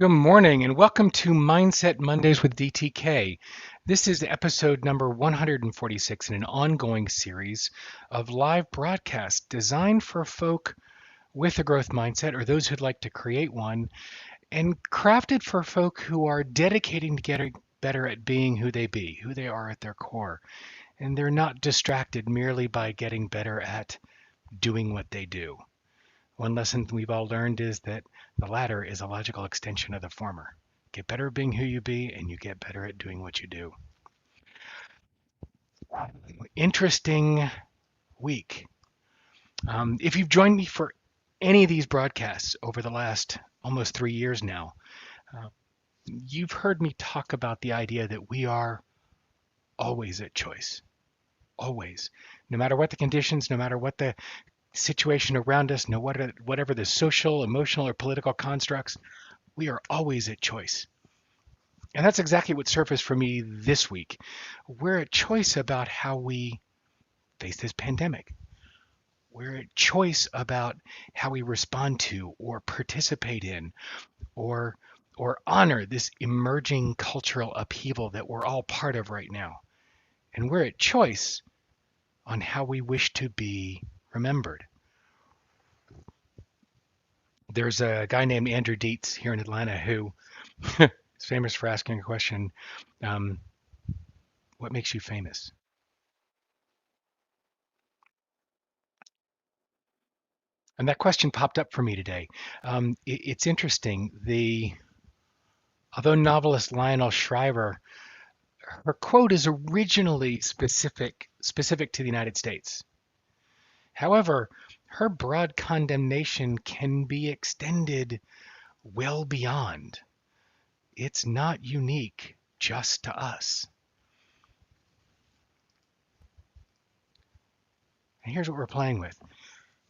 Good morning and welcome to Mindset Mondays with DTK. This is episode number 146 in an ongoing series of live broadcasts designed for folk with a growth mindset or those who'd like to create one, and crafted for folk who are dedicating to getting better at being who they are at their core. And they're not distracted merely by getting better at doing what they do. One lesson we've all learned is that the latter is a logical extension of the former. Get better at being who you be, and you get better at doing what you do. Interesting week. If you've joined me for any of these broadcasts over the last almost 3 years now, uh, you've heard me talk about the idea that we are always at choice. Always. No matter what the conditions, no matter what the situation around us, whatever the social, emotional, or political constructs, we are always at choice. And that's exactly what surfaced for me this week. We're at choice about how we face this pandemic. We're at choice about how we respond to or participate in or honor this emerging cultural upheaval that we're all part of right now. And we're at choice on how we wish to be remembered. There's a guy named Andrew Dietz here in Atlanta who is famous for asking a question, um, what makes you famous? And that question popped up for me today. It's interesting. Although novelist Lionel Shriver, her quote is originally specific to the United States. However, her broad condemnation can be extended well beyond. It's not unique just to us. And here's what we're playing with.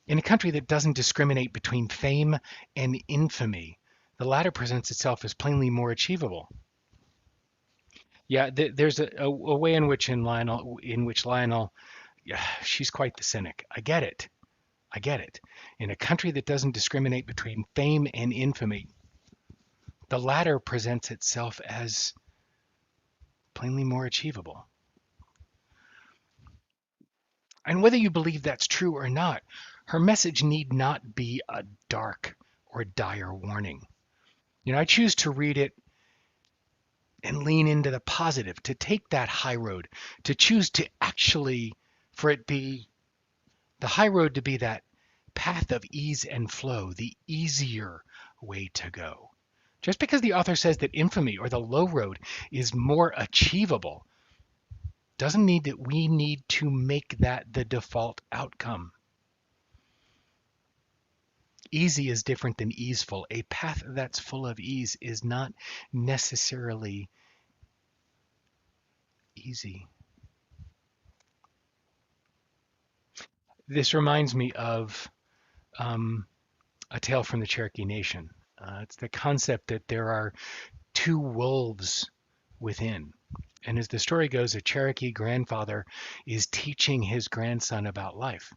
In a country that doesn't discriminate between fame and infamy, the latter presents itself as plainly more achievable. Yeah, there's a way in which Lionel, yeah, she's quite the cynic. I get it. I get it. In a country that doesn't discriminate between fame and infamy, the latter presents itself as plainly more achievable. And whether you believe that's true or not, her message need not be a dark or dire warning. I choose to read it and lean into the positive, to take that high road, to choose to actually, for it be the high road to be that path of ease and flow, the easier way to go. Just because the author says that infamy or the low road is more achievable doesn't mean that we need to make that the default outcome. Easy is different than easeful. A path that's full of ease is not necessarily easy. This reminds me of A Tale from the Cherokee Nation. It's the concept that there are two wolves within. And as the story goes, a Cherokee grandfather is teaching his grandson about life.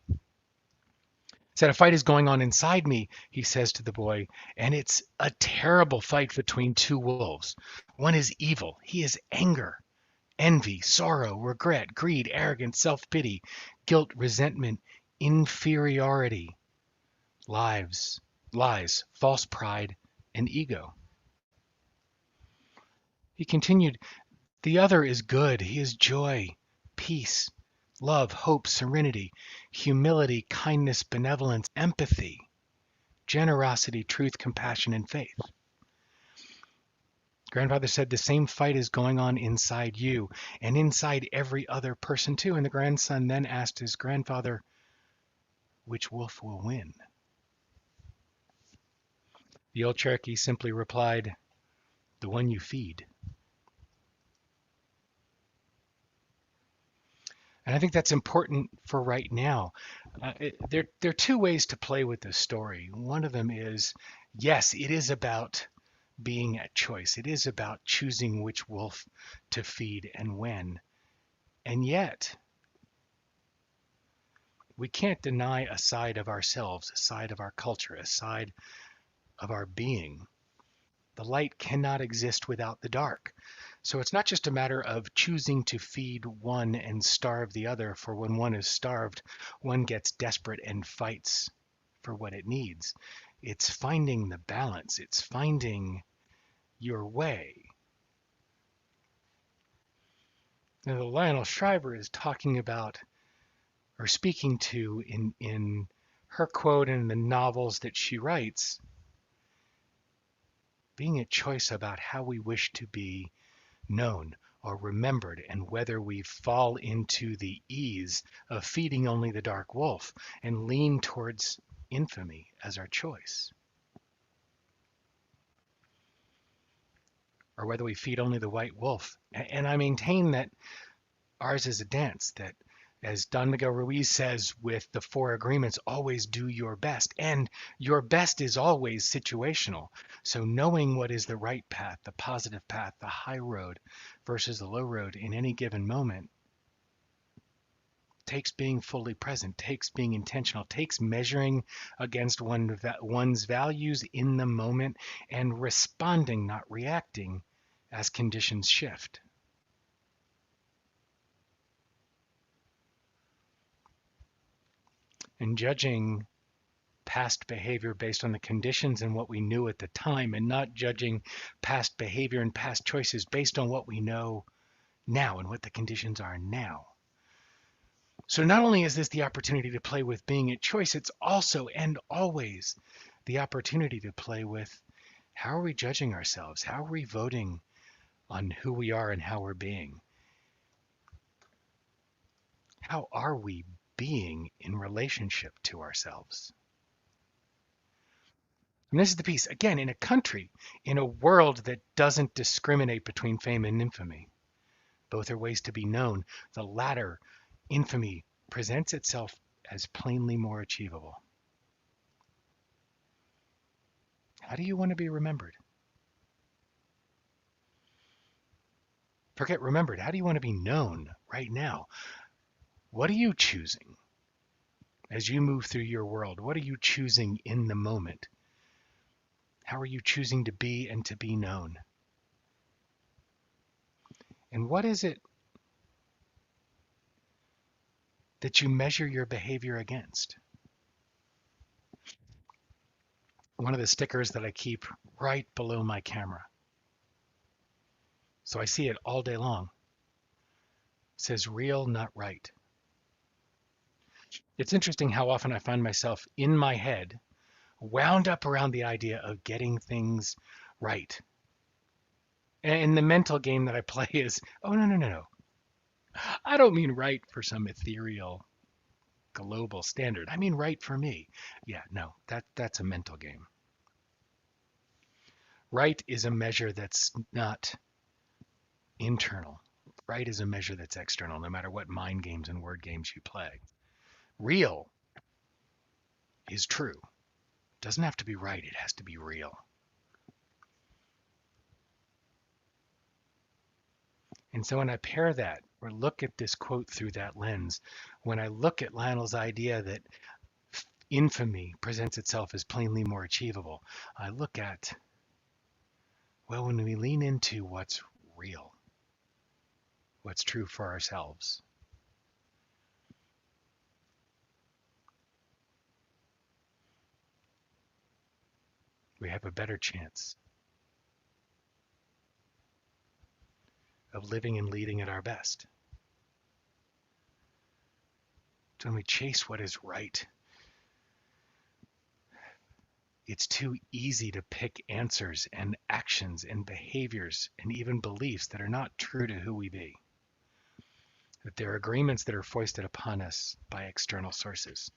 Said, a fight is going on inside me, he says to the boy, and it's a terrible fight between two wolves. One is evil. He is anger, envy, sorrow, regret, greed, arrogance, self-pity, guilt, resentment, inferiority, lies, false pride, and ego. He continued, the other is good. He is joy, peace, love, hope, serenity, humility, kindness, benevolence, empathy, generosity, truth, compassion, and faith. Grandfather said the same fight is going on inside you and inside every other person too. And the grandson then asked his grandfather, which wolf will win? The old Cherokee simply replied, the one you feed. And I think that's important for right now. There are two ways to play with this story. One of them is, yes, it is about being at choice. It is about choosing which wolf to feed and when. And yet, we can't deny a side of ourselves, a side of our culture, a side of our being The light cannot exist without the dark. So it's not just a matter of choosing to feed one and starve the other, for when one is starved, one gets desperate and fights for what it needs. It's finding the balance, it's finding your way. Now, Lionel Shriver is talking about or speaking to in her quote and in the novels that she writes, being a choice about how we wish to be known or remembered, and whether we fall into the ease of feeding only the dark wolf and lean towards infamy as our choice, or whether we feed only the white wolf. And I maintain that ours is a dance, that, as Don Miguel Ruiz says with the four agreements, always do your best. And your best is always situational. So knowing what is the right path, the positive path, the high road versus the low road in any given moment takes being fully present, takes being intentional, takes measuring against one's values in the moment and responding, not reacting, as conditions shift. And judging past behavior based on the conditions and what we knew at the time, and not judging past behavior and past choices based on what we know now and what the conditions are now. So not only is this the opportunity to play with being at choice, it's also and always the opportunity to play with how are we judging ourselves? How are we voting on who we are and how we're being? How are we being in relationship to ourselves? And this is the piece, again, in a country, in a world that doesn't discriminate between fame and infamy. Both are ways to be known. The latter, infamy, presents itself as plainly more achievable. How do you want to be remembered? Forget remembered. How do you want to be known right now? What are you choosing as you move through your world? What are you choosing in the moment? How are you choosing to be and to be known? And what is it that you measure your behavior against? One of the stickers that I keep right below my camera, so I see it all day long, says real, not right. It's interesting how often I find myself in my head wound up around the idea of getting things right. And the mental game that I play is, oh, no. I don't mean right for some ethereal global standard. I mean right for me. Yeah, no, that's a mental game. Right is a measure that's not internal. Right is a measure that's external, no matter what mind games and word games you play. Real is true. It doesn't have to be right, it has to be real. And so when I pair that or look at this quote through that lens, when I look at Lionel's idea that infamy presents itself as plainly more achievable, I look at, well, when we lean into what's real, what's true for ourselves, we have a better chance of living and leading at our best. So when we chase what is right, it's too easy to pick answers and actions and behaviors and even beliefs that are not true to who we be. That they're agreements that are foisted upon us by external sources.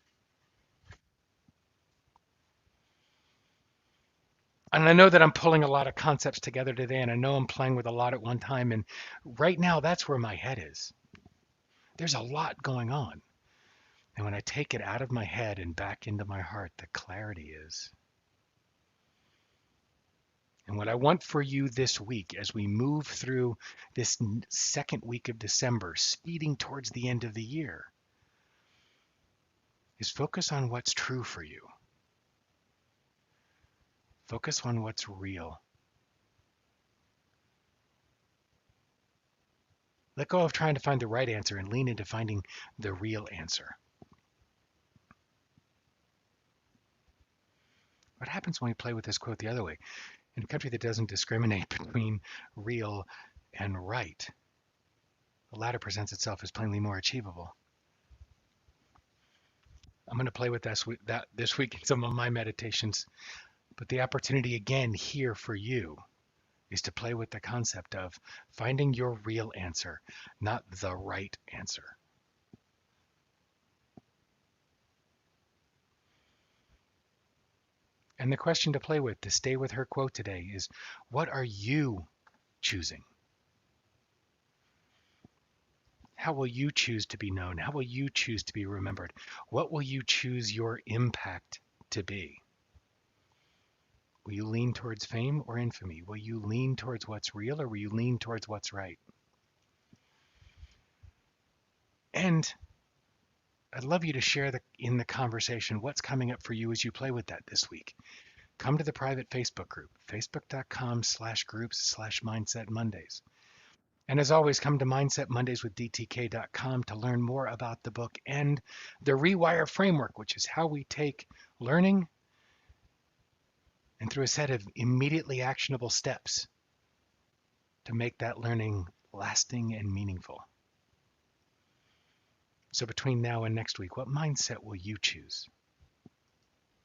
And I know that I'm pulling a lot of concepts together today, and I know I'm playing with a lot at one time, and right now that's where my head is. There's a lot going on. And when I take it out of my head and back into my heart, the clarity is. And what I want for you this week as we move through this second week of December, speeding towards the end of the year, is focus on what's true for you. Focus on what's real. Let go of trying to find the right answer and lean into finding the real answer. What happens when we play with this quote the other way? In a country that doesn't discriminate between real and right, the latter presents itself as plainly more achievable. I'm going to play with that this week in some of my meditations, but the opportunity again here for you is to play with the concept of finding your real answer, not the right answer. And the question to play with, to stay with her quote today, is what are you choosing? How will you choose to be known? How will you choose to be remembered? What will you choose your impact to be? Will you lean towards fame or infamy? Will you lean towards what's real or will you lean towards what's right? And I'd love you to share in the conversation what's coming up for you as you play with that this week. Come to the private Facebook group, facebook.com/groups/Mindset Mondays. And as always, come to mindsetmondayswithdtk.com to learn more about the book and the Rewire Framework, which is how we take learning and through a set of immediately actionable steps to make that learning lasting and meaningful. So between now and next week, what mindset will you choose?